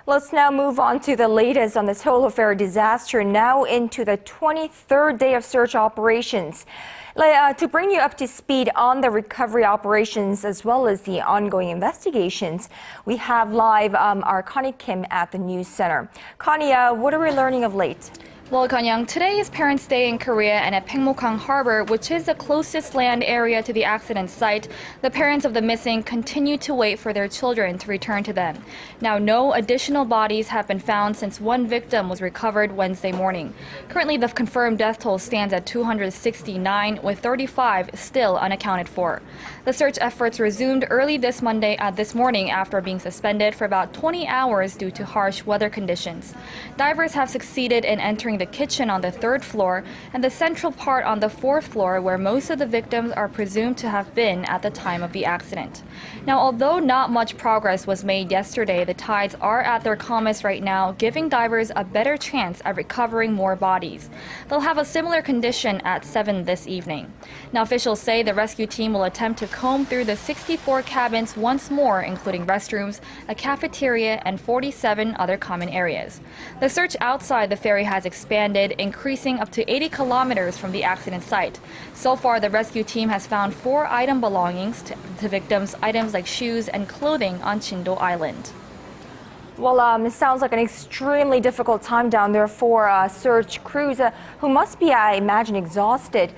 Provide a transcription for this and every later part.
Let's now move on to the latest on the Sewol-ho ferry disaster, now into the 23rd day of search operations. To bring you up to speed on the recovery operations as well as the ongoing investigations, we have live our Connie Kim at the news center. Connie, what are we learning of late? Well, Conn-young, today is Parents' Day in Korea, and at Paengmok-hang Harbor, which is the closest land area to the accident site, the parents of the missing continue to wait for their children to return to them. Now, no additional bodies have been found since one victim was recovered Wednesday morning. Currently, the confirmed death toll stands at 269, with 35 still unaccounted for. The search efforts resumed early this morning after being suspended for about 20 hours due to harsh weather conditions. Divers have succeeded in entering the kitchen on the 3rd floor and the central part on the 4th floor, where most of the victims are presumed to have been at the time of the accident. Now, although not much progress was made yesterday, the tides are at their calmest right now, giving divers a better chance at recovering more bodies. They'll have a similar condition at 7 this evening. Now, officials say the rescue team will attempt to comb through the 64 cabins once more, including restrooms, a cafeteria, and 47 other common areas. The search outside the ferry has expanded, increasing up to 80 kilometers from the accident site. So far, the rescue team has found 4 item belongings to victims, items like shoes and clothing on Chindo Island. Well, it sounds like an extremely difficult time down there for search crews who must be, I imagine, exhausted.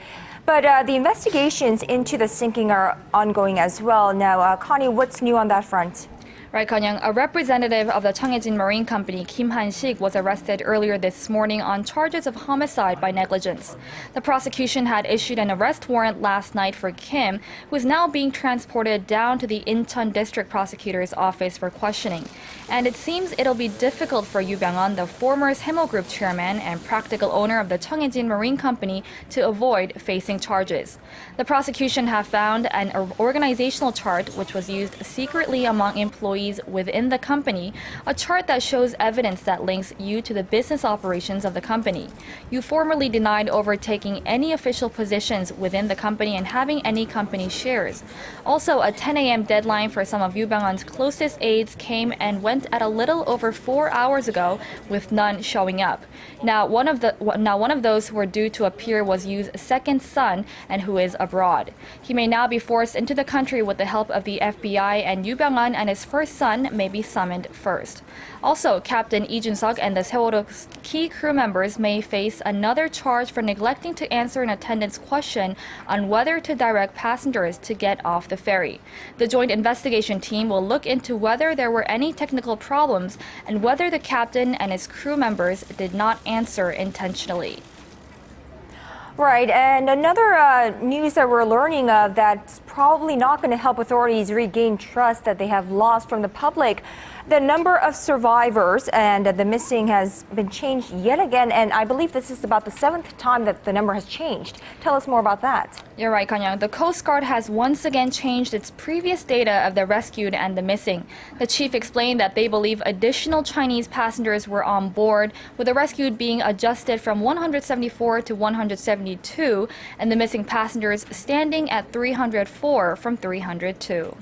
But the investigations into the sinking are ongoing as well. Now, Connie, what's new on that front? Right, Conn-young, a representative of the Cheongjin Marine Company, Kim Han-sik, was arrested earlier this morning on charges of homicide by negligence. The prosecution had issued an arrest warrant last night for Kim, who is now being transported down to the Incheon District Prosecutor's office for questioning. And it seems it'll be difficult for Yoo Byung-hun, the former Sewol-ho Group chairman and practical owner of the Cheongjin Marine Company, to avoid facing charges. The prosecution have found an organizational chart which was used secretly among employees within the company, a chart that shows evidence that links Yoo to the business operations of the company. Yoo formerly denied overtaking any official positions within the company and having any company shares. Also, a 10 a.m. deadline for some of Yoo Byung-hun's closest aides came and went at a little over 4 hours ago, with none showing up. Now, one of those who were due to appear was Yoo's second son, and who is abroad. He may now be forced into the country with the help of the FBI, and Yoo Byung-hun and his first son may be summoned first. Also, Captain Lee Jun-suk and the Sewol-ho's key crew members may face another charge for neglecting to answer an attendant's question on whether to direct passengers to get off the ferry. The joint investigation team will look into whether there were any technical problems and whether the captain and his crew members did not answer intentionally. Right, and another news that we're learning of that's probably not going to help authorities regain trust that they have lost from the public. The number of survivors and the missing has been changed yet again, and I believe this is about the 7th time that the number has changed. Tell us more about that. You're right, Conn-young. The Coast Guard has once again changed its previous data of the rescued and the missing. The chief explained that they believe additional Chinese passengers were on board, with the rescued being adjusted from 174 to 172, and the missing passengers standing at 304 from 302.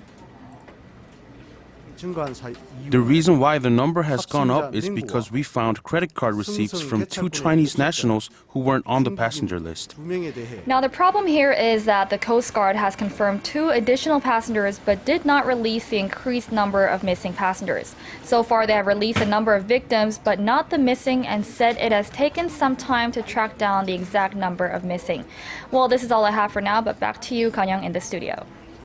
The reason why the number has gone up is because we found credit card receipts from 2 Chinese nationals who weren't on the passenger list. Now, the problem here is that the Coast Guard has confirmed 2 additional passengers but did not release the increased number of missing passengers. So far, they have released a number of victims but not the missing, and said it has taken some time to track down the exact number of missing. Well, this is all I have for now, but back to you, Conn-young, in the studio.